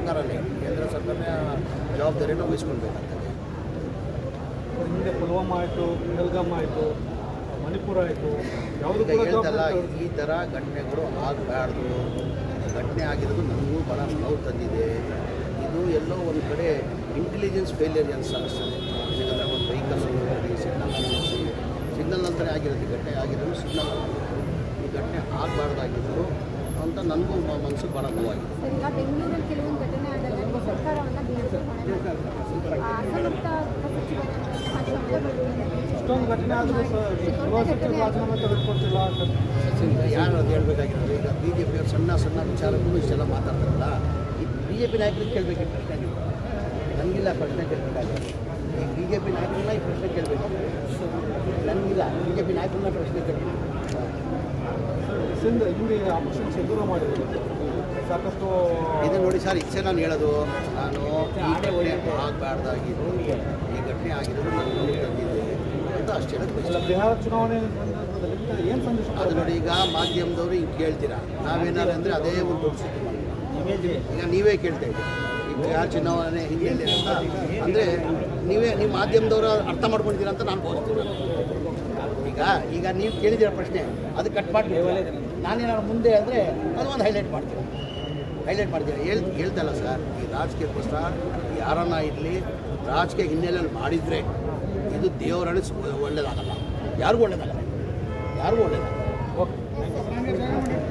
ಸರ್ಕಾರನೇ ಕೇಂದ್ರ ಸರ್ಕಾರನೇ ಜವಾಬ್ದಾರಿಯನ್ನು ವಹಿಸ್ಕೊಳ್ಬೇಕಾಗ್ತದೆ. ಹಿಂದೆ ಪುಲ್ವಾಮಾ ಆಯಿತು, ಪಹಲ್ಗಾಮ್ ಆಯಿತು, ಮಣಿಪುರ ಆಯಿತು, ಯಾವುದು ಹೇಳ್ತಲ್ಲ ಈ ಥರ ಘಟನೆಗಳು ಆಗಬಾರ್ದು. ಘಟನೆ ಆಗಿರೋದು ನನಗೂ ಭಾಳ ನೋವು ತಂದಿದೆ. ಇದು ಎಲ್ಲೋ ಒಂದು ಕಡೆ ಇಂಟೆಲಿಜೆನ್ಸ್ ಫೇಲಿಯರ್ ಅಂತ ಅನ್ನಿಸ್ತದೆ. ಯಾಕಂದರೆ ಒಂದು ವೆಹಿಕಲ್ ಸಿಗ್ನಲ್ ನಂತರ ಆಗಿರೋದು ಘಟನೆ ಆಗಿರೋದು ಸಿಗ್ನಲ್ ಈ ಘಟನೆ ಆಗಬಾರ್ದಾಗಿತ್ತು ಅಂತ ನನಗೂ ಮನಸ್ಸು ಭಾಳ ನೋವಾಗಿದೆ. ಈಗ ಬೆಂಗಳೂರಲ್ಲಿ ಕೆಲವೊಂದು ಘಟನೆ ಆದಾಗ ಸರ್ಕಾರವನ್ನು ಇಷ್ಟೊಂದು ಘಟನೆ ಆದರೂ ರಾಜೀನಾಮೆ ತೆಗೆದುಕೊಡ್ತಿಲ್ಲ. ಯಾರು ಅದು ಹೇಳ್ಬೇಕಾಗಿರೋದು? ಈಗ ಬಿ ಜೆ ಪಿಯವ್ರು ಸಣ್ಣ ವಿಚಾರಕ್ಕೂ ಇಷ್ಟೆಲ್ಲ ಮಾತಾಡ್ತಾರಲ್ಲ, ಈ ಬಿ ಜೆ ಪಿ ನಾಯಕರಿಗೆ ಕೇಳಬೇಕಿತ್ತು ಪ್ರಶ್ನೆ. ನೀವು ನನಗಿಲ್ಲ ಪ್ರಶ್ನೆ ಕೇಳಬೇಕಾಗಿರೋದು. ಈ ಬಿ ಜೆ ಪಿ ನಾಯಕರನ್ನ ಈ ಪ್ರಶ್ನೆ ಕೇಳಬೇಕು. ನನಗಿಲ್ಲ ಬಿ ಜೆ ಪಿ ನಾಯಕರನ್ನ ಪ್ರಶ್ನೆ ಕೇಳಬೇಕು. ಹಿಂದೆ ಆಪರೇಷನ್ ಸಿಂಧೂರ ಮಾಡಿದ್ರು ಸಾಕಷ್ಟು ಇದು ನೋಡಿ ಸರ್, ಇಷ್ಟೇ ನಾನು ಹೇಳೋದು. ನಾನು ಈ ಘಟನೆ ಆಗಬಾರ್ದಾಗಿದ್ದು, ಈ ಘಟನೆ ಆಗಿರೋದು ನಾನು ತಂದಿದ್ದೆ ಅಂತ ಅಷ್ಟು ಹೇಳೋದು. ಬಿಹಾರ ಚುನಾವಣೆ ಏನು ಸಂದೇಶ ಅದು ನೋಡಿ, ಈಗ ಮಾಧ್ಯಮದವರು ಹಿಂಗೆ ಕೇಳ್ತೀರಾ, ನಾವೇನಾರು ಅಂದರೆ ಅದೇ ಒಂದು ದೊಡ್ಡ ಸುದ್ದಿ ಮಾಡ್ತೀವಿ. ಈಗ ನೀವೇ ಕೇಳ್ತಾ ಇದ್ದೀರಿ ಈಗ ಬಿಹಾರ ಚುನಾವಣೆ ಹಿನ್ನೆಲೆ ಅಂತ ಅಂದರೆ ನೀವು ಮಾಧ್ಯಮದವರು ಅರ್ಥ ಮಾಡ್ಕೊಂಡಿದ್ದೀರಾ ಅಂತ ನಾನು ಭಾವಿಸ್ತೀನಿ. ಈಗ ನೀವು ಕೇಳಿದ್ದೀರ ಪ್ರಶ್ನೆ, ಅದು ಕಟ್ ಮಾಡಿ ನಾನೇನಾದ್ರು ಮುಂದೆ ಅಂದರೆ ಅದು ಒಂದು ಹೈಲೈಟ್ ಮಾಡ್ತೀನಿ. ಹೇಳ್ತಲ್ಲ ಸರ್, ಈ ರಾಜಕೀಯಕ್ಕೋಸ್ಕರ ಯಾರನ್ನ ಇರಲಿ ರಾಜಕೀಯ ಹಿನ್ನೆಲೆಯಲ್ಲಿ ಮಾಡಿದರೆ ಇದು ದೇವರನ್ನು ಒಳ್ಳೇದಾಗಲ್ಲ, ಯಾರಿಗೂ ಒಳ್ಳೇದಾಗಲ್ಲ.